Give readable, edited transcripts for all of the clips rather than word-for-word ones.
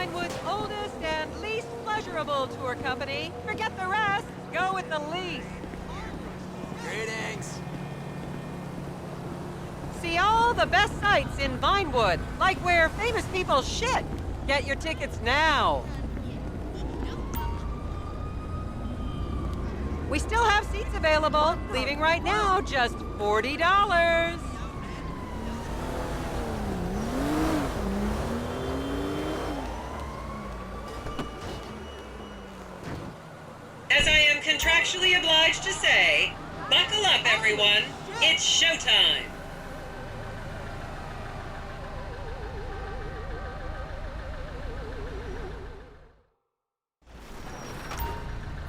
Vinewood's oldest and least pleasurable tour company. Forget the rest, go with the least. Greetings. See all the best sights in Vinewood, like where famous people shit. Get your tickets now. We still have seats available. Leaving right now, just $40. As I am contractually obliged to say, buckle up, everyone. It's showtime.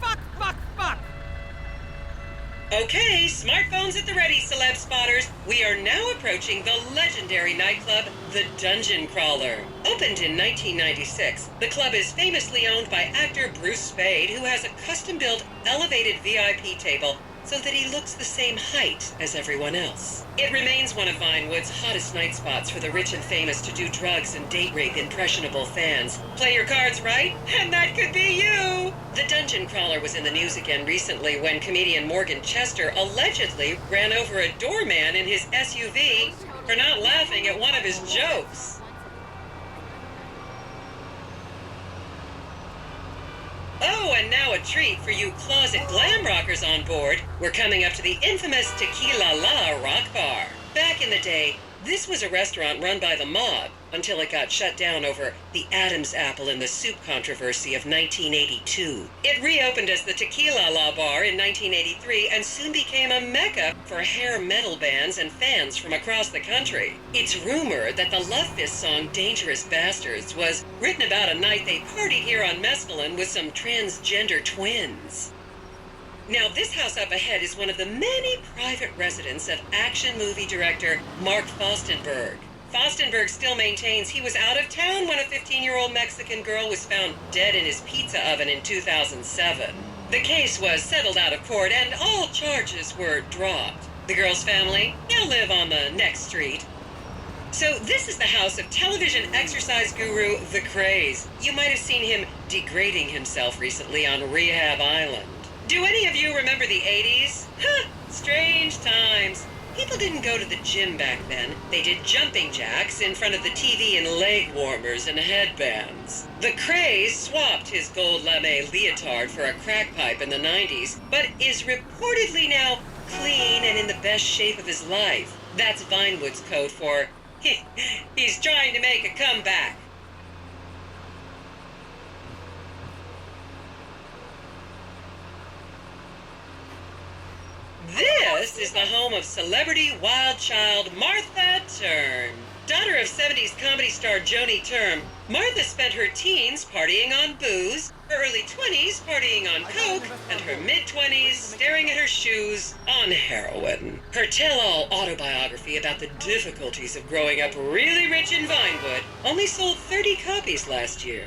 Fuck. Okay, smartphones at the ready, celeb spotters. We are now approaching the legendary nightclub, the Dungeon Crawler. Opened in 1996, the club is famously owned by actor Bruce Spade, who has a custom-built elevated VIP table so that he looks the same height as everyone else. It remains one of Vinewood's hottest night spots for the rich and famous to do drugs and date rape impressionable fans. Play your cards right, and that could be you! The Dungeon Crawler was in the news again recently when comedian Morgan Chester allegedly ran over a doorman in his SUV for not laughing at one of his jokes. Oh, and now a treat for you closet glam rockers on board. We're coming up to the infamous Tequila La Rock Bar. Back in the day, this was a restaurant run by the mob until it got shut down over the Adam's apple in the soup controversy of 1982. It reopened as the Tequila La Bar in 1983 and soon became a mecca for hair metal bands and fans from across the country. It's rumored that the Love Fist song Dangerous Bastards was written about a night they partied here on Mescaline with some transgender twins. Now, this house up ahead is one of the many private residences of action movie director Mark Fostenberg. Fostenberg still maintains he was out of town when a 15-year-old Mexican girl was found dead in his pizza oven in 2007. The case was settled out of court and all charges were dropped. The girl's family now live on the next street. So this is the house of television exercise guru The Craze. You might have seen him degrading himself recently on Rehab Island. Do any of you remember the 80s? Huh, strange times. People didn't go to the gym back then. They did jumping jacks in front of the TV and leg warmers and headbands. The Craze swapped his gold lame leotard for a crack pipe in the 90s, but is reportedly now clean and in the best shape of his life. That's Vinewood's code for, he's trying to make a comeback. This is the home of celebrity wild child Martha Turm. Daughter of 70s comedy star Joni Turm, Martha spent her teens partying on booze, her early 20s partying on coke, and her mid-20s staring at her shoes on heroin. Her tell-all autobiography about the difficulties of growing up really rich in Vinewood only sold 30 copies last year.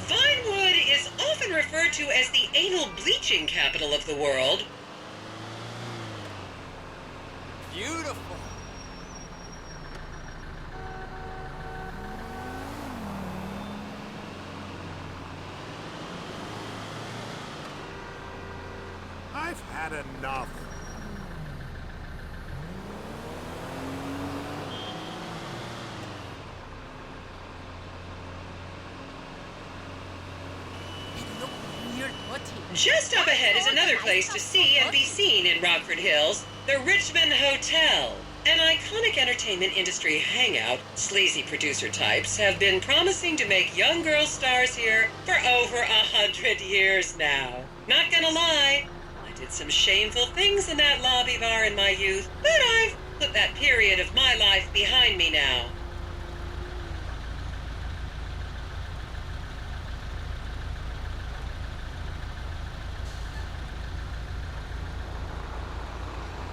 Vinewood is often referred to as the anal bleaching capital of the world. Beautiful. I've had enough. Just up ahead is another place to see and be seen in Rockford Hills, the Richmond Hotel. An iconic entertainment industry hangout, sleazy producer types have been promising to make young girl stars here for over 100 years now. Not gonna lie, I did some shameful things in that lobby bar in my youth, but I've put that period of my life behind me now.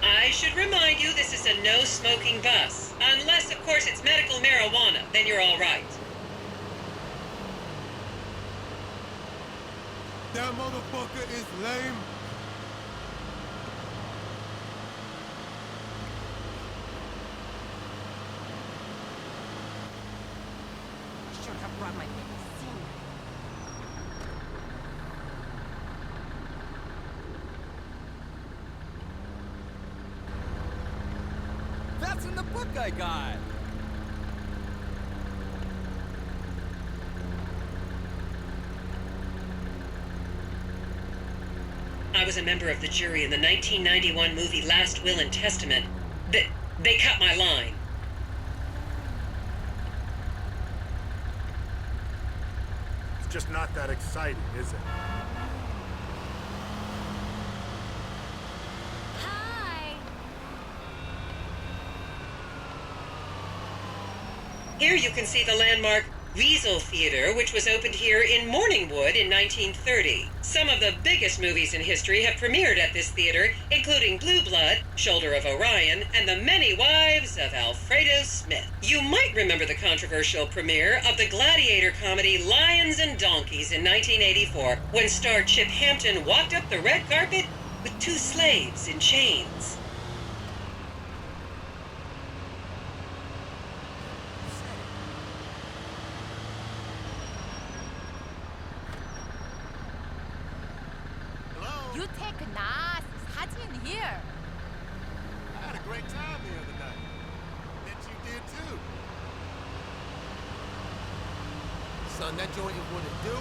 I should remind you this is a no-smoking bus. Unless, of course, it's medical marijuana, then you're all right. That motherfucker is lame. have brought my medicine. That's in the book I got. I was a member of the jury in the 1991 movie Last Will and Testament. They cut my line. It's just not that exciting, is it? Hi. Here you can see the landmark Weasel Theater, which was opened here in Morningwood in 1930. Some of the biggest movies in history have premiered at this theater, including Blue Blood, Shoulder of Orion, and The Many Wives of Alfredo Smith. You might remember the controversial premiere of the gladiator comedy Lions and Donkeys in 1984, when star Chip Hampton walked up the red carpet with two slaves in chains. You take a nice 사진 here. I had a great time the other night. Bet you did too. Son, that joint is what it do.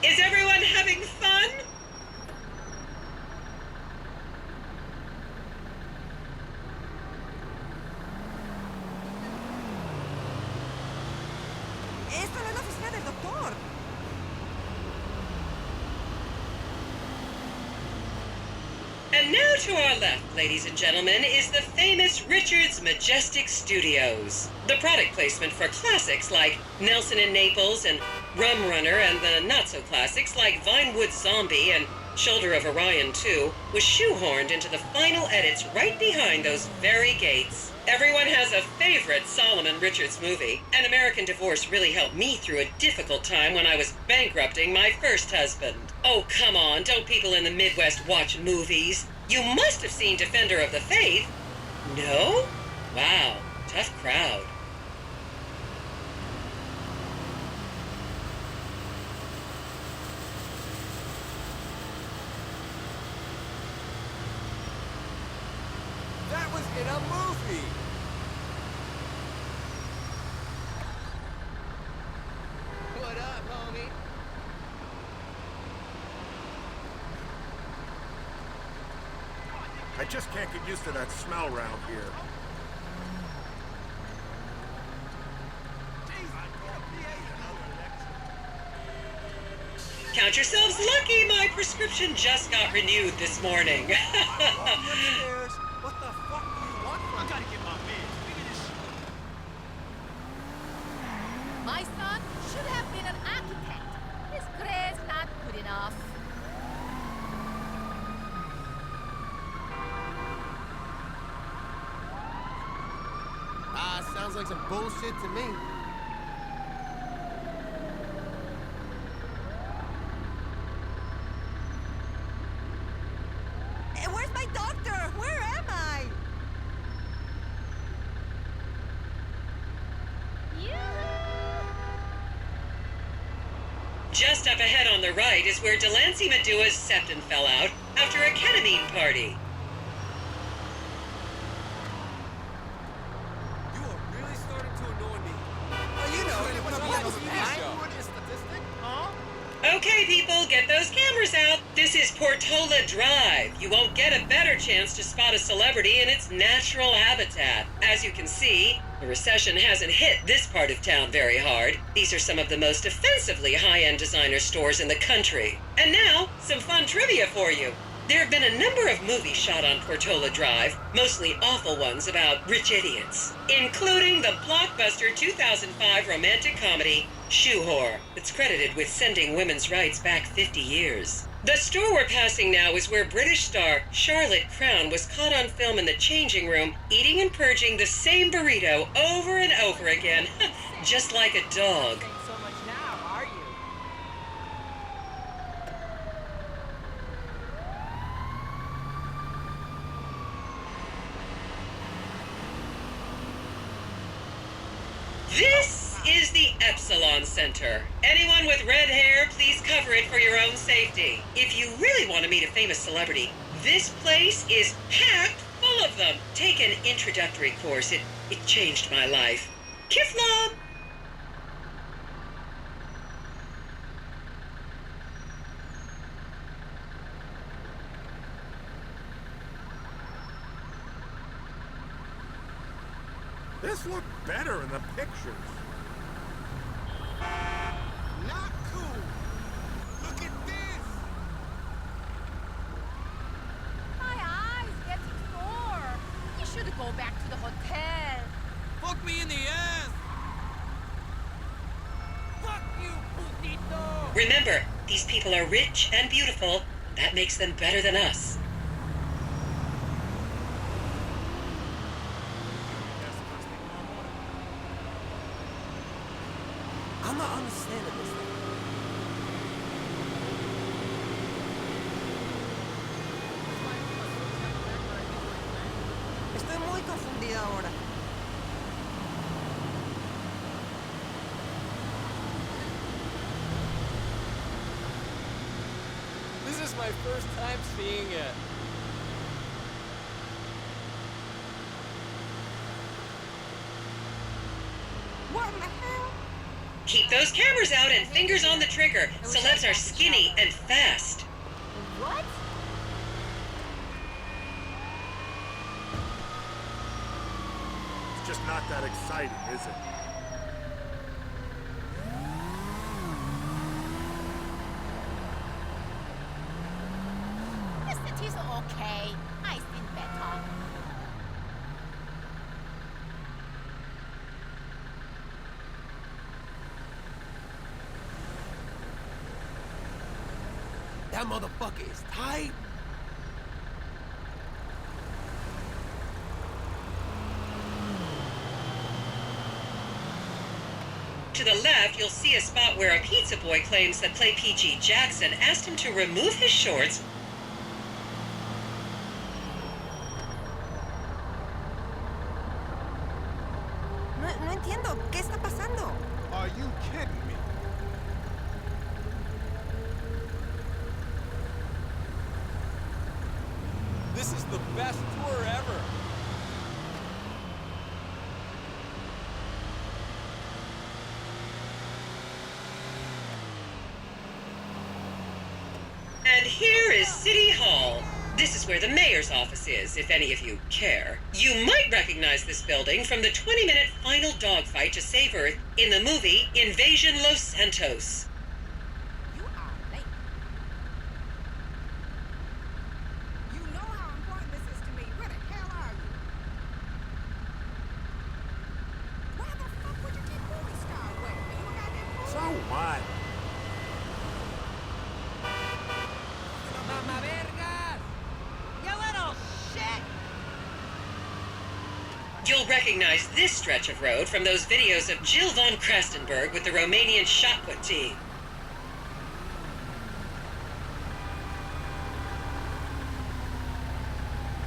Is everyone having fun? Esta no es la oficina del doctor. And now to our left, ladies and gentlemen, is the famous Richards Majestic Studios. The product placement for classics like Nelson and Naples and Rum Runner, and the not-so-classics like Vinewood Zombie and Shoulder of Orion 2 was shoehorned into the final edits right behind those very gates. Everyone has a favorite Solomon Richards movie. An American Divorce really helped me through a difficult time when I was bankrupting my first husband. Oh, come on, don't people in the Midwest watch movies? You must have seen Defender of the Faith. No? Wow, tough crowd. That was in a movie. What up, homie? I just can't get used to that smell around here. Count yourselves lucky, my prescription just got renewed this morning. Upstairs. What the fuck do you want from me? I gotta get my meds. Look at this shit. My son should have been an architect. His grades not good enough. Sounds like some bullshit to me. Where's my doctor? Where am I? Just up ahead on the right is where Delancey Medua's septum fell out after a ketamine party. You are really starting to annoy me. Well, you know, it was a statistic, huh? Okay, people, get those cameras out. This is Portola Drive. You won't get a better chance to spot a celebrity in its natural habitat. As you can see, the recession hasn't hit this part of town very hard. These are some of the most offensively high-end designer stores in the country. And now, some fun trivia for you. There have been a number of movies shot on Portola Drive, mostly awful ones about rich idiots, including the blockbuster 2005 romantic comedy Shoe Whore, that's credited with sending women's rights back 50 years. The store we're passing now is where British star Charlotte Crown was caught on film in the changing room, eating and purging the same burrito over and over again, just like a dog. So much now, are you? Epsilon Center. Anyone with red hair, please cover it for your own safety. If you really want to meet a famous celebrity, this place is packed full of them. Take an introductory course. It changed my life. Kiflam! This looked better in the pictures. Not cool. Look at this. My eyes getting sore. You should go back to the hotel. Fuck me in the ass! Fuck you, putito! Remember, these people are rich and beautiful. That makes them better than us. I'm not understanding this thing. Estoy muy confundida ahora. This is my first time seeing it. What in the hell? Keep those cameras out and fingers on the trigger. Celebs are skinny and fast. What? It's just not that exciting, is it? The city's okay. I seen better. That motherfucker is tight. To the left, you'll see a spot where a pizza boy claims that Play PG Jackson asked him to remove his shorts. No entiendo. ¿Qué está pasando? Are you kidding me? This is the best tour ever. And here is City Hall. This is where the mayor's office is, if any of you care. You might recognize this building from the 20-minute final dogfight to save Earth in the movie Invasion Los Santos. You are late. You know how important this is to me. Where the hell are you? Why the fuck would you take movie star away? Are you a goddamn fool? So what? Mama vergas! You little shit! You'll recognize this stretch of road from those videos of Jill von Krastenberg with the Romanian shot put team.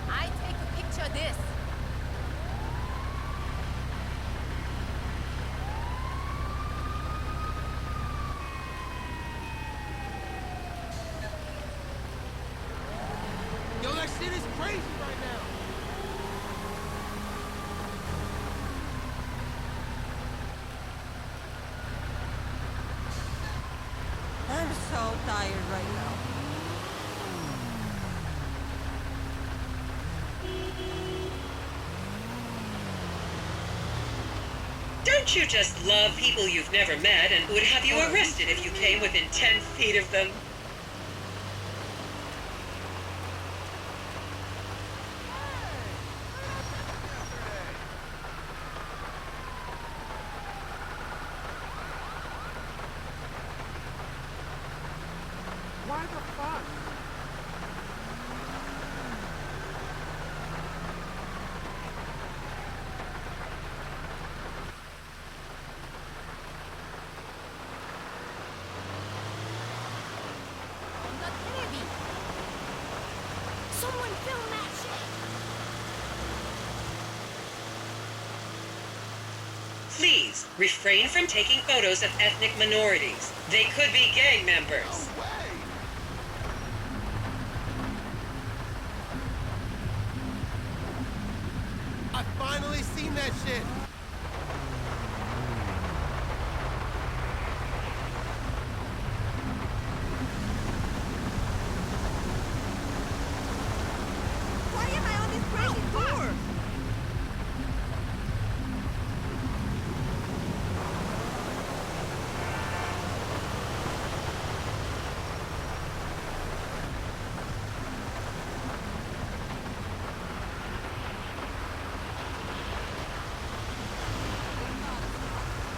I take a picture of this. Yo, that shit is crazy right now! I'm so tired right now. Don't you just love people you've never met and would have you arrested if you came within 10 feet of them? Why the fuck? On the television. Someone film that shit. please refrain from taking photos of ethnic minorities. They could be gang members. No way! I finally seen that shit! Why am I on this crazy tour?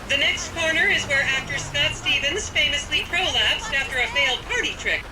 The next corner is where actor Scott Stevens famously prolapsed after a failed party trick.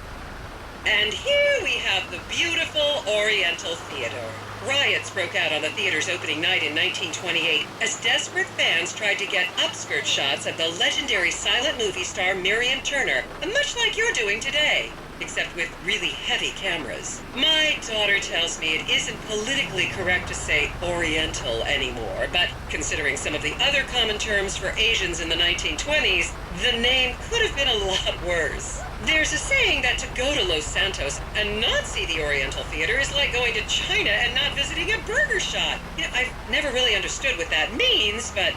And here we have the beautiful Oriental Theater. Riots broke out on the theater's opening night in 1928 as desperate fans tried to get upskirt shots of the legendary silent movie star Miriam Turner, much like you're doing today, except with really heavy cameras. My daughter tells me it isn't politically correct to say Oriental anymore, but considering some of the other common terms for Asians in the 1920s, the name could have been a lot worse. There's a saying that to go to Los Santos and not see the Oriental Theater is like going to China and not visiting a burger shop. I've never really understood what that means, but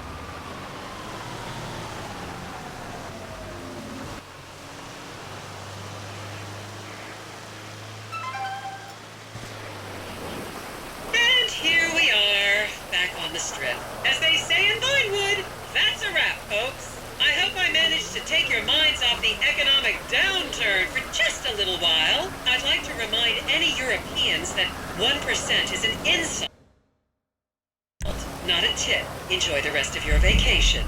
and here we are, back on the strip. As they say in Vinewood, that's a wrap, folks. I hope I managed to take your minds off the economic downturn for just a little while. I'd like to remind any Europeans that 1% is an insult, not a tip. Enjoy the rest of your vacation.